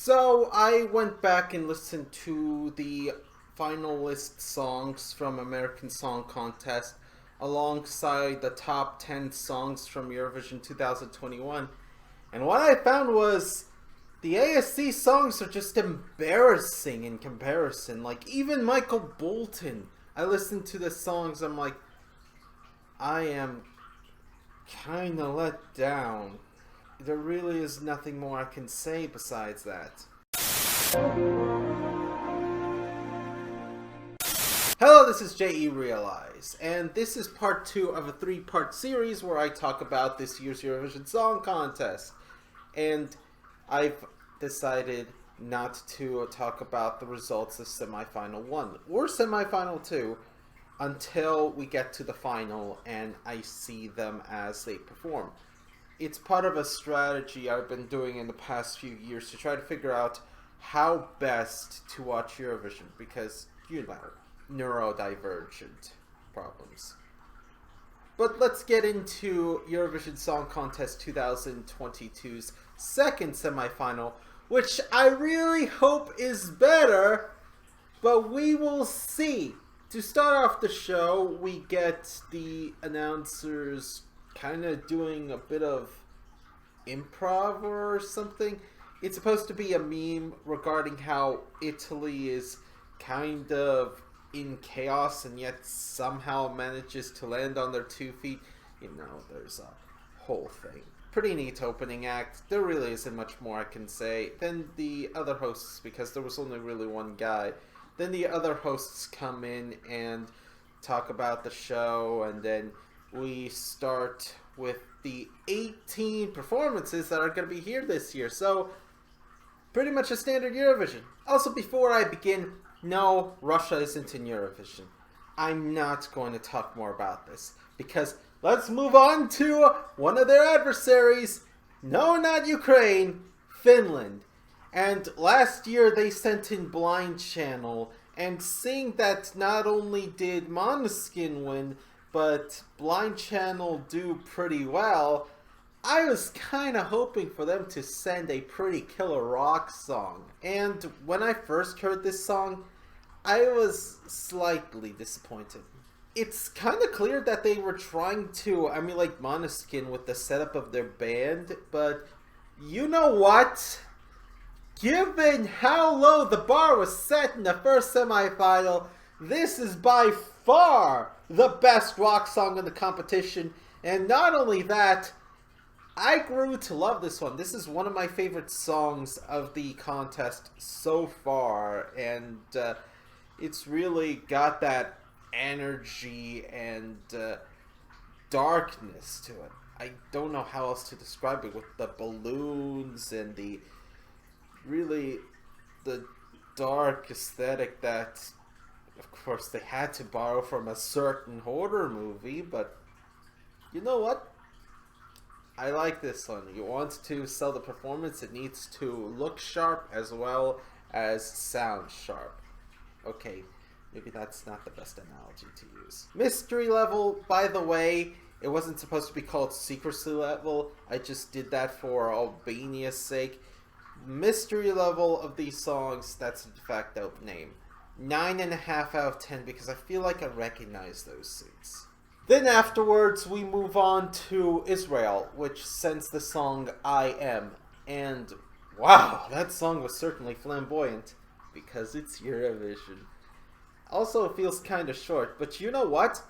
So I went back and listened to the finalist songs from American Song Contest alongside the top 10 songs from Eurovision 2021. And what I found was the ASC songs are just embarrassing in comparison. Like, even Michael Bolton, I listened to the songs, I'm like, I am kind of let down. There really is nothing more I can say besides that. Hello, this is J.E. Realize, and this is part 2 of a 3-part series where I talk about this year's Eurovision Song Contest. And I've decided not to talk about the results of Semifinal 1 or Semifinal 2 until we get to the final and I see them as they perform. It's part of a strategy I've been doing in the past few years to try to figure out how best to watch Eurovision because, you know, neurodivergent problems. But let's get into Eurovision Song Contest 2022's second semifinal, which I really hope is better, but we will see. To start off the show, we get the announcers kind of doing a bit of improv or something. It's supposed to be a meme regarding how Italy is kind of in chaos and yet somehow manages to land on their 2 feet. You know, there's a whole thing. Pretty neat opening act. There really isn't much more I can say. Then the other hosts, because there was only really one guy, then the other hosts come in and talk about the show, and then we start with the 18 performances that are going to be here this year. So, pretty much a standard Eurovision. Also, before I begin, no, Russia isn't in Eurovision. I'm not going to talk more about this, because let's move on to one of their adversaries. No, not Ukraine, Finland. And last year they sent in Blind Channel, and seeing that not only did Måneskin win, but Blind Channel do pretty well, I was kind of hoping for them to send a pretty killer rock song. And when I first heard this song, I was slightly disappointed. It's kind of clear that they were trying to emulate Måneskin with the setup of their band, but you know what? Given how low the bar was set in the first semifinal, this is by far the best rock song in the competition. And not only that, I grew to love this one. This is one of my favorite songs of the contest so far, and it's really got that energy and darkness to it. I don't know how else to describe it, with the balloons and the dark aesthetic that, of course, they had to borrow from a certain horror movie, but you know what? I like this one. You want to sell the performance, it needs to look sharp as well as sound sharp. Okay, maybe that's not the best analogy to use. Mystery level, by the way, it wasn't supposed to be called secrecy level. I just did that for Albania's sake. Mystery level of these songs, that's in fact the name. 9.5 out of 10 because I feel like I recognize those suits. Then afterwards we move on to Israel, which sends the song I Am. And wow, that song was certainly flamboyant because it's Eurovision. Also, it feels kind of short, but you know what?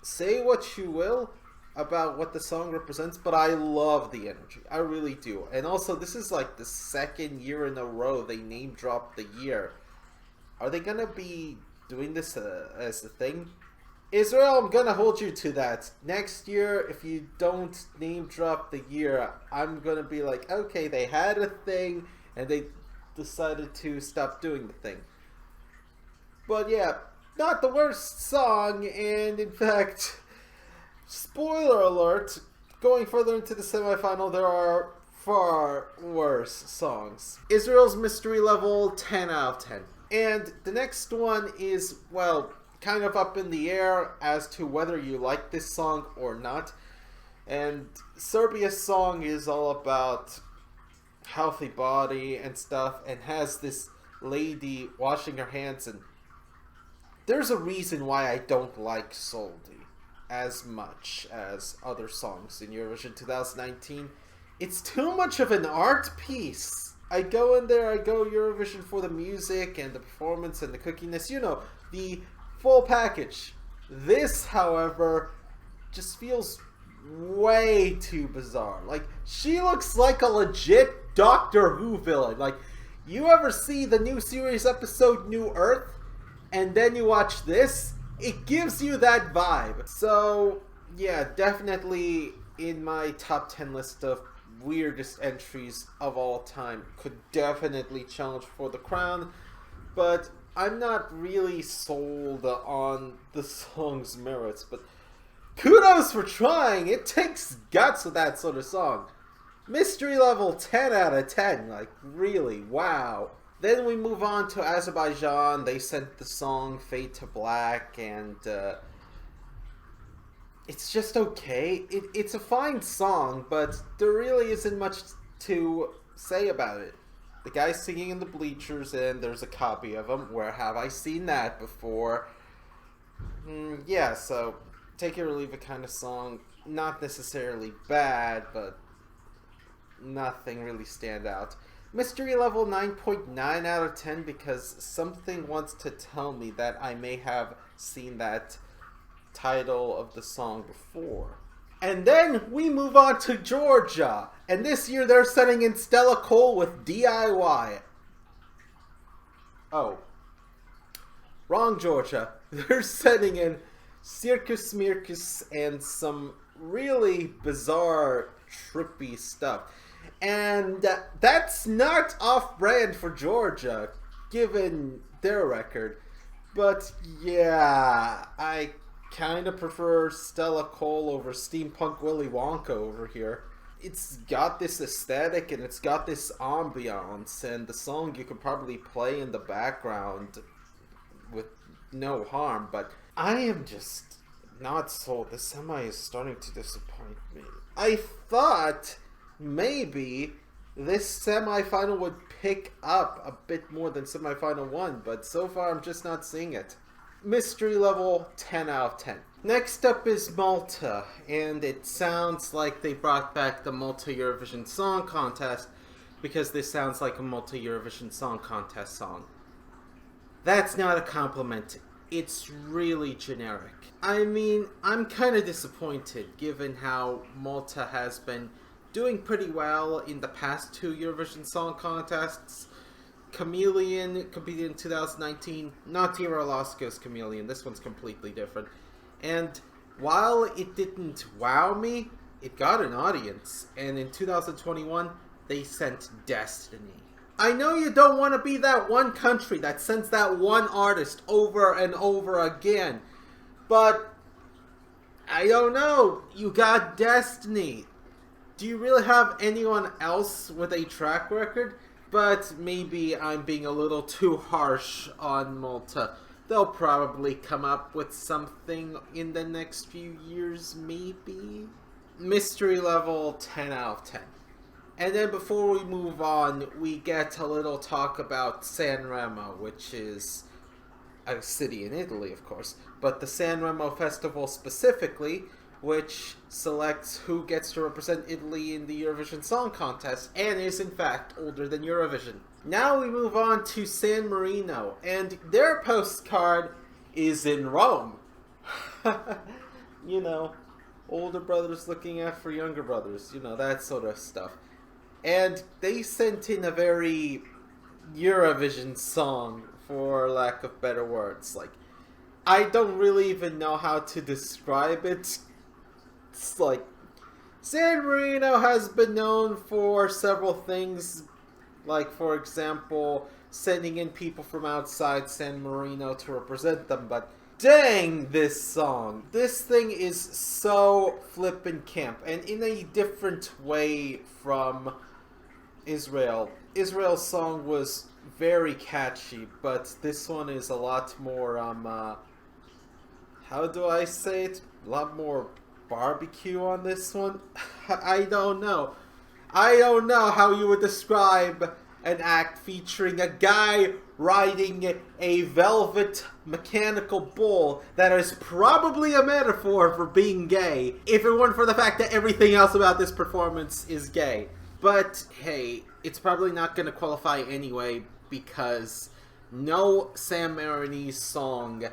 Say what you will about what the song represents, but I love the energy. I really do. And also, this is like the second year in a row they name dropped the year. Are they gonna be doing this as a thing? Israel, I'm gonna hold you to that. Next year, if you don't name drop the year, I'm gonna be like, okay, they had a thing, and they decided to stop doing the thing. But yeah, not the worst song, and in fact, spoiler alert, going further into the semifinal, there are far worse songs. Israel's mystery level, 10 out of 10. And the next one is, well, kind of up in the air as to whether you like this song or not. And Serbia's song is all about healthy body and stuff, and has this lady washing her hands, and there's a reason why I don't like Soldi as much as other songs in Eurovision 2019. It's too much of an art piece. I go in there, I go Eurovision for the music and the performance and the cookiness, you know, the full package. This, however, just feels way too bizarre. Like, she looks like a legit Doctor Who villain. Like, you ever see the new series episode New Earth, and then you watch this? It gives you that vibe. So, yeah, definitely in my top 10 list of weirdest entries of all time. Could definitely challenge for the crown, but I'm not really sold on the song's merits. But kudos for trying. It takes guts with that sort of song. Mystery level 10 out of 10. Like, really, wow. Then we move on to Azerbaijan. They sent the song Fade to Black, and it's just okay. It's a fine song, but there really isn't much to say about it. The guy's singing in the bleachers, and there's a copy of him. Where have I seen that before? Yeah, so take it or leave it kind of song. Not necessarily bad, but nothing really stand out. Mystery level 9.9 out of 10 because something wants to tell me that I may have seen that title of the song before. And then we move on to Georgia. And this year they're sending in Stella Cole with DIY. Oh. Wrong Georgia. They're sending in Circus Smirkus and some really bizarre, trippy stuff. And that's not off-brand for Georgia, given their record. But yeah, I kind of prefer Stella Cole over Steampunk Willy Wonka over here. It's got this aesthetic and it's got this ambiance, and the song you could probably play in the background with no harm, but I am just not sold. The semi is starting to disappoint me. I thought maybe this semifinal would pick up a bit more than semifinal 1, but so far I'm just not seeing it. Mystery level 10 out of 10. Next up is Malta, and it sounds like they brought back the Malta Eurovision Song Contest because this sounds like a Malta Eurovision Song Contest song. That's not a compliment. It's really generic. I mean, I'm kind of disappointed given how Malta has been doing pretty well in the past 2 Eurovision Song Contests. Chameleon competed in 2019. Not Tira Alaska's Chameleon. This one's completely different. And while it didn't wow me, it got an audience. And in 2021, they sent Destiny. I know you don't want to be that one country that sends that one artist over and over again. But I don't know. You got Destiny. Do you really have anyone else with a track record? But maybe I'm being a little too harsh on Malta. They'll probably come up with something in the next few years, maybe? Mystery level 10 out of 10. And then before we move on, we get a little talk about Sanremo, which is a city in Italy, of course. But the Sanremo Festival specifically, which selects who gets to represent Italy in the Eurovision Song Contest, and is in fact older than Eurovision. Now we move on to San Marino, and their postcard is in Rome. You know, older brothers looking out for younger brothers, you know, that sort of stuff. And they sent in a very Eurovision song, for lack of better words. Like, I don't really even know how to describe it. It's like, San Marino has been known for several things, like, for example, sending in people from outside San Marino to represent them, but dang, this song. This thing is so flippin' camp, and in a different way from Israel. Israel's song was very catchy, but this one is a lot more, how do I say it? A lot more barbecue on this one? I don't know. I don't know how you would describe an act featuring a guy riding a velvet mechanical bull that is probably a metaphor for being gay, if it weren't for the fact that everything else about this performance is gay. But hey, it's probably not going to qualify anyway, because no San Marinese song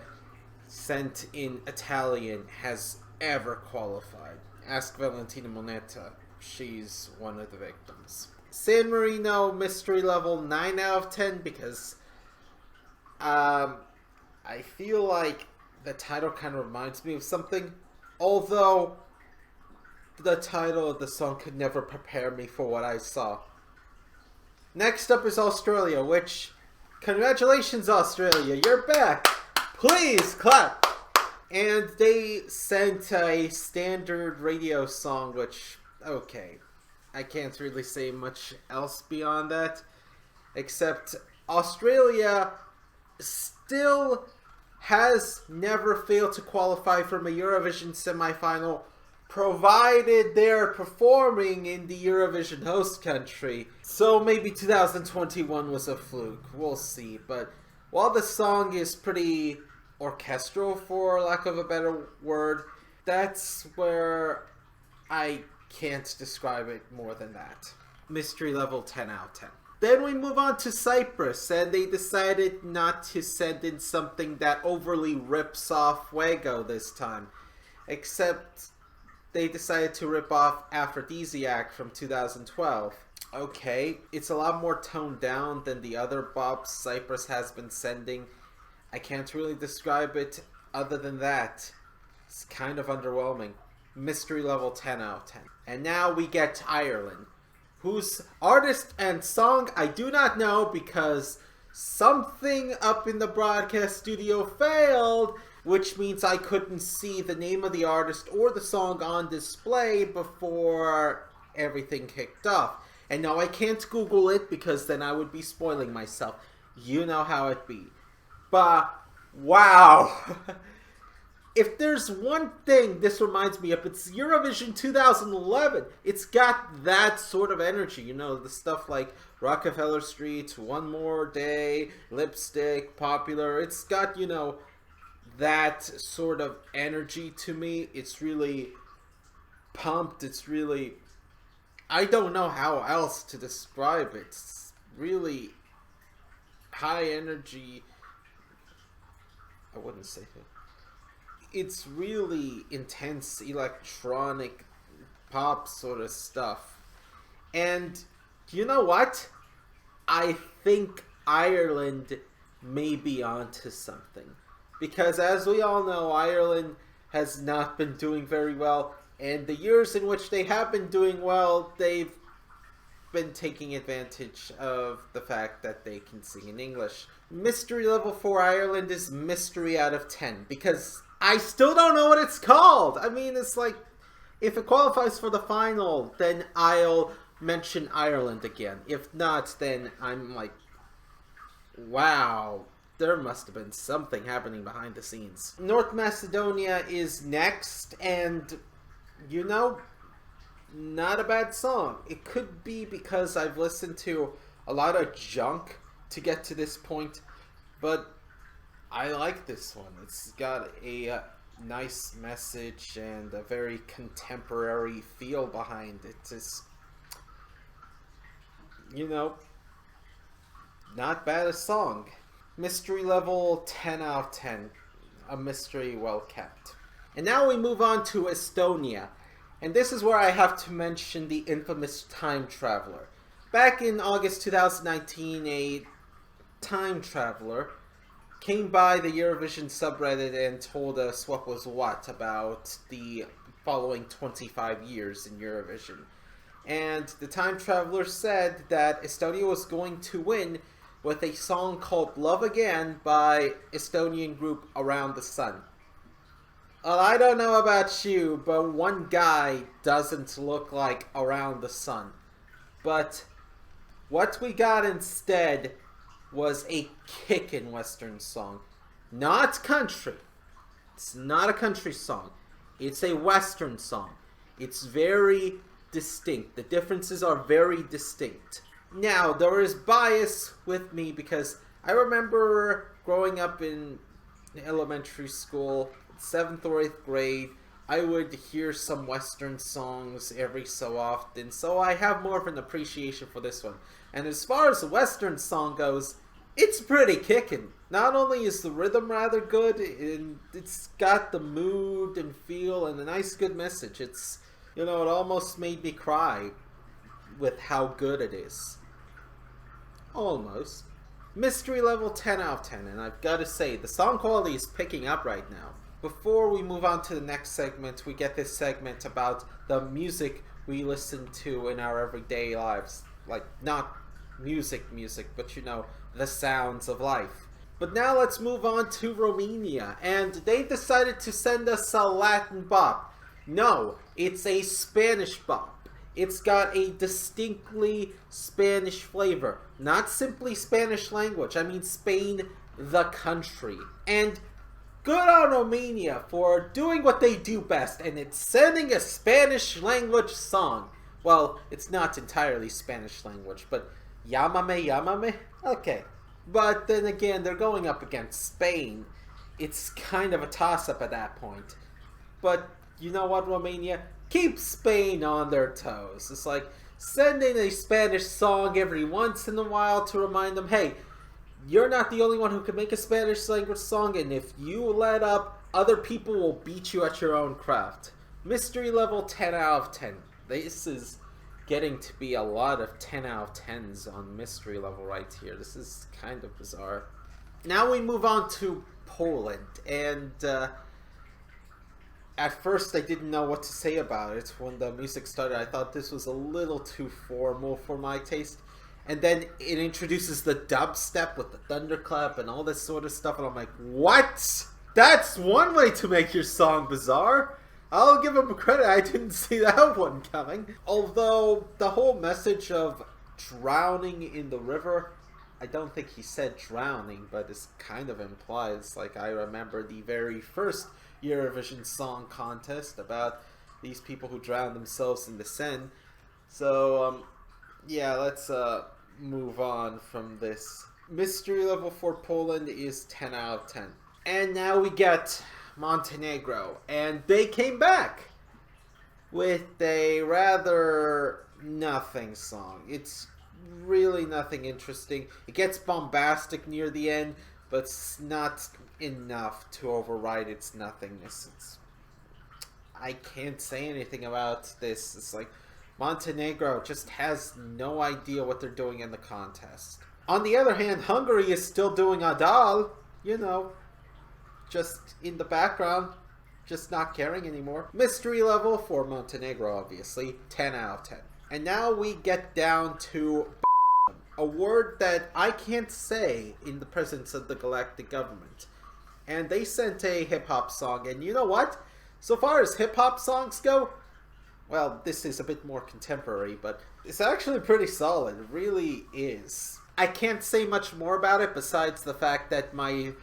sent in Italian has ever qualified. Ask Valentina Moneta. She's one of the victims. San Marino, mystery level 9 out of 10, because I feel like the title kind of reminds me of something, although the title of the song could never prepare me for what I saw. Next up is Australia, which, congratulations Australia, you're back! Please clap! And they sent a standard radio song, which, okay, I can't really say much else beyond that, except Australia still has never failed to qualify from a Eurovision semifinal, provided they're performing in the Eurovision host country. So maybe 2021 was a fluke, we'll see. But while the song is pretty orchestral, for lack of a better word, that's where I can't describe it more than that. Mystery level 10 out of 10. Then we move on to Cyprus, and they decided not to send in something that overly rips off Fuego this time. Except they decided to rip off Aphrodisiac from 2012. Okay, it's a lot more toned down than the other bops Cyprus has been sending. I can't really describe it other than that. It's kind of underwhelming. Mystery level 10 out of 10. And now we get Ireland, whose artist and song I do not know because something up in the broadcast studio failed, which means I couldn't see the name of the artist or the song on display before everything kicked off. And now I can't Google it because then I would be spoiling myself. You know how it be. But, wow. If there's one thing this reminds me of, it's Eurovision 2011. It's got that sort of energy, you know, the stuff like Rockefeller Street, One More Day, Lipstick, Popular. It's got, you know, that sort of energy to me. It's really pumped. It's really, I don't know how else to describe it. It's really high energy. I wouldn't say that. It's really intense electronic pop sort of stuff. And you know what? I think Ireland may be onto something. Because as we all know, Ireland has not been doing very well. And the years in which they have been doing well, they've been taking advantage of the fact that they can sing in English. Mystery level for Ireland is mystery out of 10. Because I still don't know what it's called. I mean, it's like, if it qualifies for the final, then I'll mention Ireland again. If not, then I'm like, wow, there must have been something happening behind the scenes. North Macedonia is next, and, you know, not a bad song. It could be because I've listened to a lot of junk to get to this point, but I like this one. It's got a nice message and a very contemporary feel behind it. It's, you know, not bad a song. Mystery level 10 out of 10. A mystery well kept. And now we move on to Estonia. And this is where I have to mention the infamous time traveler. Back in August 2019, a time traveler came by the Eurovision subreddit and told us what was what about the following 25 years in Eurovision. And the time traveler said that Estonia was going to win with a song called Love Again by Estonian group Around the Sun. Well, I don't know about you, but one guy doesn't look like Around the Sun. But what we got instead was a kickin' Western song. Not country. It's not a country song. It's a Western song. It's very distinct. The differences are very distinct. Now, there is bias with me because I remember growing up in elementary school, 7th or 8th grade, I would hear some Western songs every so often, so I have more of an appreciation for this one. And as far as the Western song goes, it's pretty kickin'. Not only is the rhythm rather good, and it's got the mood and feel and a nice good message. It's, it almost made me cry with how good it is. Almost. Mystery level 10 out of 10, and I've got to say, the song quality is picking up right now. Before we move on to the next segment, we get this segment about the music we listen to in our everyday lives. Like, not music, but the sounds of life. But now let's move on to Romania, and they decided to send us a Latin bop. No, it's a Spanish bop. It's got a distinctly Spanish flavor. Not simply Spanish language, I mean Spain, the country. And good on Romania for doing what they do best, and it's sending a Spanish language song. Well, it's not entirely Spanish language, but Llámame. Okay. But then again, they're going up against Spain. It's kind of a toss-up at that point. But you know what, Romania? Keep Spain on their toes. It's like sending a Spanish song every once in a while to remind them, hey, you're not the only one who can make a Spanish language song, and if you let up, other people will beat you at your own craft. Mystery level 10 out of 10. This is getting to be a lot of 10 out of 10s on mystery level right here. This is kind of bizarre. Now we move on to Poland, and at first I didn't know what to say about it. When the music started, I thought this was a little too formal for my taste. And then it introduces the dubstep with the thunderclap and all this sort of stuff, and I'm like, what? That's one way to make your song bizarre. I'll give him credit, I didn't see that one coming. Although, the whole message of drowning in the river, I don't think he said drowning, but it's kind of implies, like I remember the very first Eurovision Song Contest about these people who drowned themselves in the Seine. So, yeah, let's move on from this. Mystery level for Poland is 10 out of 10. And now we get Montenegro, and they came back with a rather nothing song. It's really nothing interesting. It gets bombastic near the end, but it's not enough to override its nothingness. I can't say anything about this. It's like Montenegro just has no idea what they're doing in the contest. On the other hand, Hungary is still doing Adal, just in the background, just not caring anymore. Mystery level for Montenegro, obviously, 10 out of 10. And now we get down to a word that I can't say in the presence of the galactic government. And they sent a hip-hop song, and you know what? So far as hip-hop songs go, well, this is a bit more contemporary, but it's actually pretty solid. It really is. I can't say much more about it besides the fact that my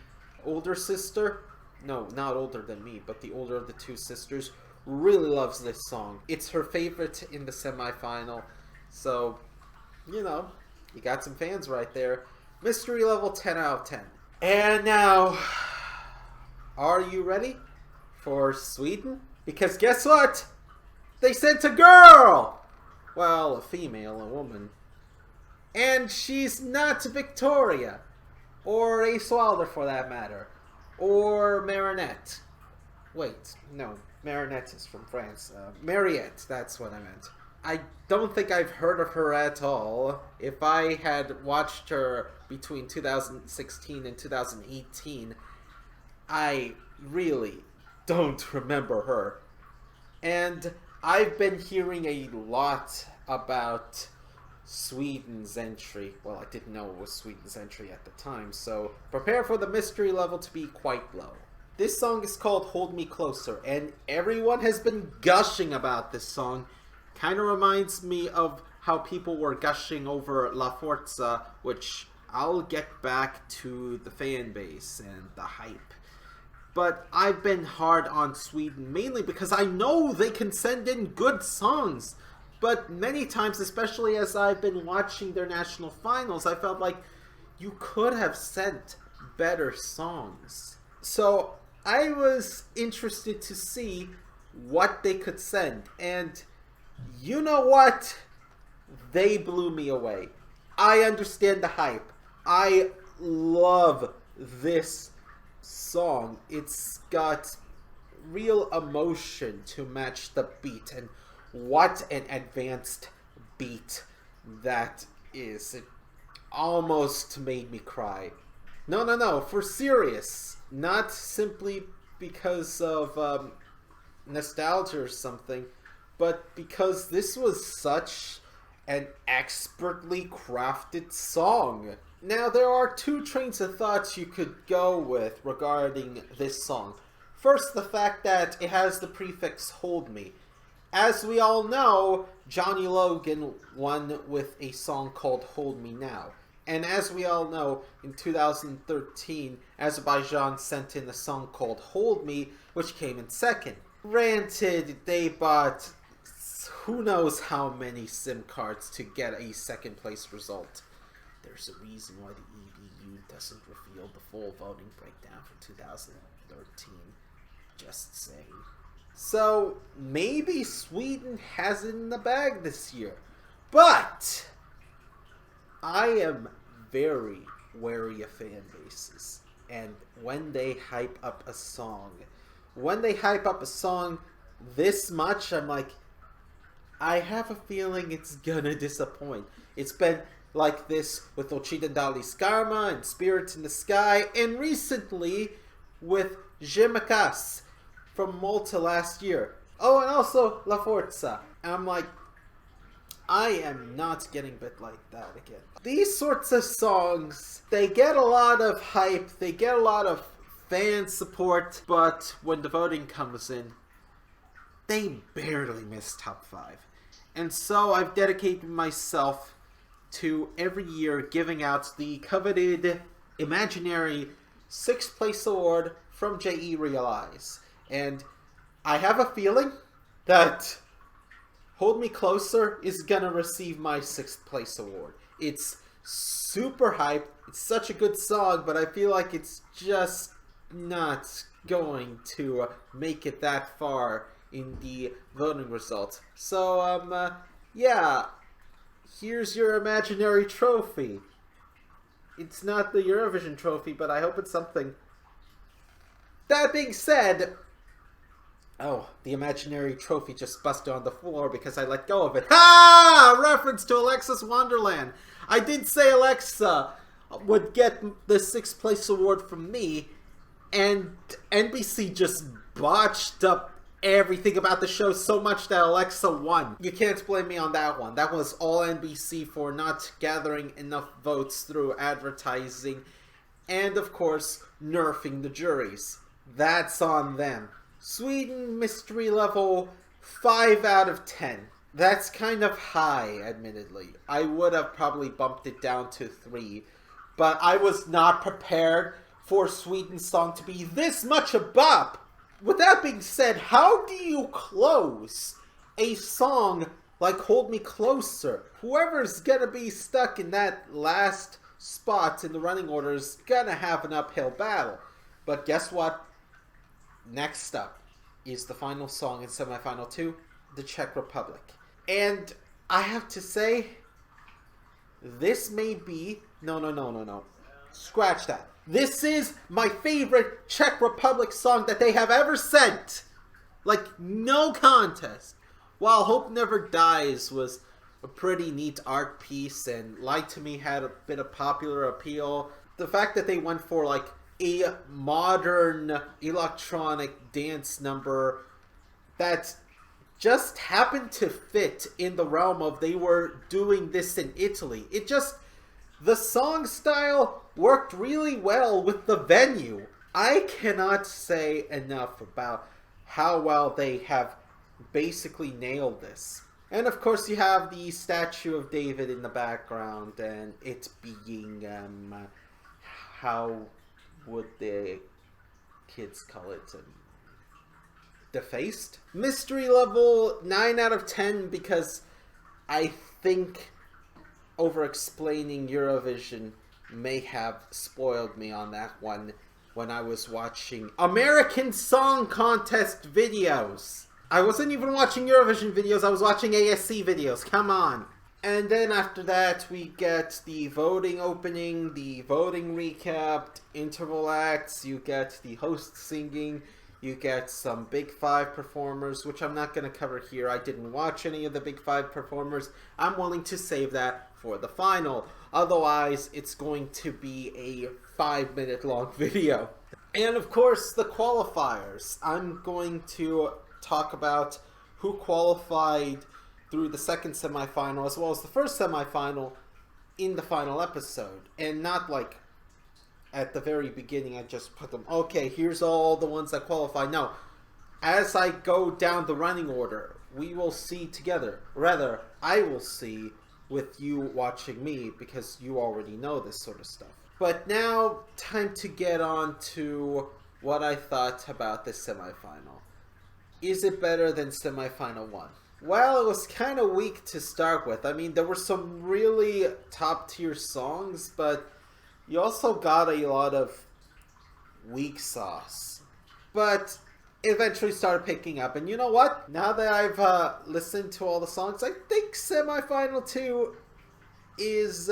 older sister, no, not older than me, but the older of the two sisters, really loves this song. It's her favorite in the semifinal, so, you got some fans right there. Mystery level 10 out of 10. And now, are you ready for Sweden? Because guess what? They sent a girl! Well, a female, a woman. And she's not Victoria. Or Isolde for that matter. Or Marinette. Wait, no. Marinette is from France. Mariette, that's what I meant. I don't think I've heard of her at all. If I had watched her between 2016 and 2018, I really don't remember her. And I've been hearing a lot about Sweden's entry. Well, I didn't know it was Sweden's entry at the time, so prepare for the mystery level to be quite low. This song is called Hold Me Closer, and everyone has been gushing about this song. Kind of reminds me of how people were gushing over La Forza, which I'll get back to the fan base and the hype. But I've been hard on Sweden mainly because I know they can send in good songs. But many times, especially as I've been watching their national finals, I felt like you could have sent better songs. So I was interested to see what they could send. And you know what? They blew me away. I understand the hype. I love this song. It's got real emotion to match the beat, and what an advanced beat that is. It almost made me cry. No, for serious. Not simply because of nostalgia or something, but because this was such an expertly crafted song. Now, there are two trains of thoughts you could go with regarding this song. First, the fact that it has the prefix "hold me." As we all know, Johnny Logan won with a song called "Hold Me Now." And as we all know, in 2013, Azerbaijan sent in a song called "Hold Me," which came in second. Granted, they bought who knows how many SIM cards to get a second place result. There's a reason why the EBU doesn't reveal the full voting breakdown for 2013. Just saying. So, maybe Sweden has it in the bag this year. But I am very wary of fan bases. And when they hype up a song this much, I'm like, I have a feeling it's gonna disappoint. It's been like this with Occidentali Skarma and Spirits in the Sky, and recently with Gemakas from Malta last year. Oh, and also La Forza. And I'm like, I am not getting bit like that again. These sorts of songs, they get a lot of hype, they get a lot of fan support, but when the voting comes in, they barely miss top 5. And so I've dedicated myself to every year giving out the coveted imaginary 6th place award from JE Realize. And I have a feeling that Hold Me Closer is gonna receive my 6th place award. It's super hyped, it's such a good song, but I feel like it's just not going to make it that far in the voting results. So, yeah, here's your imaginary trophy. It's not the Eurovision trophy, but I hope it's something. That being said, oh, the imaginary trophy just busted on the floor because I let go of it. Ha! Reference to Alexa's Wonderland. I did say Alexa would get the 6th place award from me, and NBC just botched up everything about the show so much that Alexa won. You can't blame me on that one. That was all NBC for not gathering enough votes through advertising and, of course, nerfing the juries. That's on them. Sweden mystery level 5 out of 10. That's kind of high, admittedly. I would have probably bumped it down to 3, but I was not prepared for Sweden's song to be this much a bop. With that being said, how do you close a song like Hold Me Closer? Whoever's gonna be stuck in that last spot in the running order is gonna have an uphill battle. But guess what? Next up is the final song in Semifinal 2, the Czech Republic. And I have to say, this may be... No. Scratch that. This is my favorite Czech Republic song that they have ever sent. Like, no contest. While Hope Never Dies was a pretty neat art piece and Lie to Me had a bit of popular appeal, the fact that they went for, like, a modern electronic dance number that just happened to fit in the realm of they were doing this in Italy. It just... The song style worked really well with the venue. I cannot say enough about how well they have basically nailed this. And of course you have the statue of David in the background and it being, how would the kids call it? Defaced? Mystery level 9 out of 10 because I think over-explaining Eurovision may have spoiled me on that one when I was watching American Song Contest videos. I wasn't even watching Eurovision videos, I was watching ASC videos, come on. And then after that, we get the voting opening, the voting recap, interval acts, you get the host singing, you get some Big Five performers, which I'm not going to cover here. I didn't watch any of the Big Five performers. I'm willing to save that for the final. Otherwise, it's going to be a 5-minute long video. And of course, the qualifiers. I'm going to talk about who qualified through the second semifinal as well as the first semifinal in the final episode. And not like at the very beginning I just put them, okay, here's all the ones that qualify. No, as I go down the running order, we will see together. Rather, I will see with you watching me because you already know this sort of stuff. But now, time to get on to what I thought about this semifinal. Is it better than semifinal 1? Well, it was kind of weak to start with. I mean, there were some really top-tier songs, but you also got a lot of weak sauce. But eventually started picking up. And you know what? Now that I've listened to all the songs, I think semifinal 2 is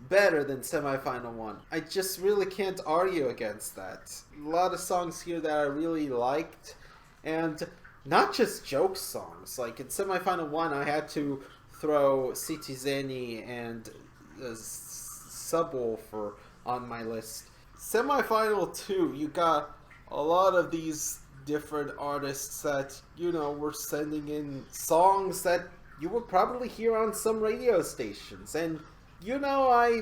better than semifinal 1. I just really can't argue against that. A lot of songs here that I really liked. And not just joke songs. Like in semifinal 1, I had to throw Citizeni and Subwoofer on my list. Semifinal 2, you got a lot of these different artists that, you know, were sending in songs that you would probably hear on some radio stations. And, you know, I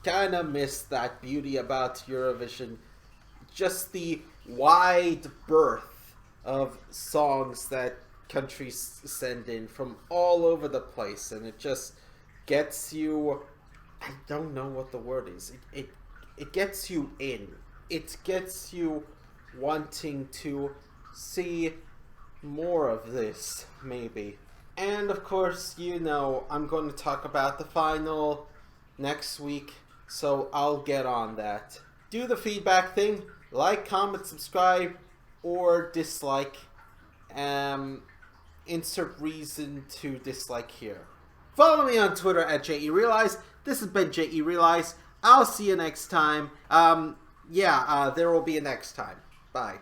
kind of miss that beauty about Eurovision. Just the wide berth of songs that countries send in from all over the place, and it just gets you, I don't know what the word is, it gets you in. It gets you wanting to see more of this, maybe. And of course, you know, I'm going to talk about the final next week, so I'll get on that. Do the feedback thing, like, comment, subscribe, or dislike. Insert reason to dislike here. Follow me on Twitter at JERealize. This has been JERealize. I'll see you next time. There will be a next time. Bye.